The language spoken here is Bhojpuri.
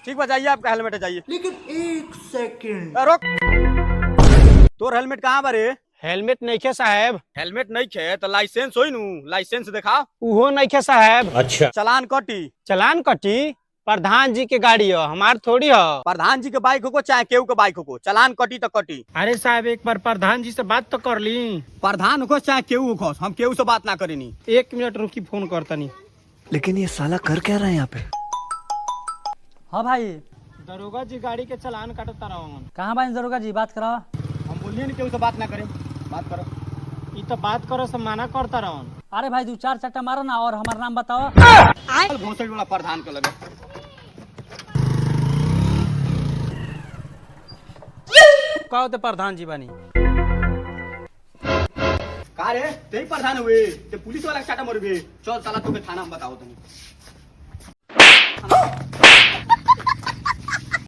ठीक बा, जाइए आपका हेलमेट है, जाइए। लेकिन एक सेकंड। रोक। तोर हेलमेट कहाँ बारे? हेलमेट नहीं खे साहब। हेलमेट नहीं खे तो लाइसेंस होई नु, लाइसेंस दिखा। उहो नहीं खे साहब। अच्छा। चलान कटी। चलान कटी? प्रधान जी के गाड़ी हो, हमार थोड़ी हो। प्रधान जी के बाइक हो चाहे केहू के बाइक हो, चलान कटी तो कटी। अरे साहब एक बार प्रधान जी से बात तो कर ली। प्रधान हो चाहे केहू हो, हम केहू से बात ना करेनी। 1 मिनट रुकी, फोन करता नहीं। लेकिन ये साला कर क्या रहा है यहाँ पे? हाँ भाई। दरोगा जी गाड़ी के चलान काटता रहो। कहाँ भाई दरोगा जी, बात कराओ। हम बोलिए नहीं केहू से बात ना करें, बात करो। ये तो बात करो से मना करता रहो। अरे भाई 2-4 चट्टा मारो ना और हमारा नाम बताओ। भोसड़ी वाला प्रधान के लगे। कहो तो प्रधान जी बनी। का रे, तेही प्रधान हुए ते पुलिस वाला चाटा मरबे। चल साला तोके थाना में बताओ तनी।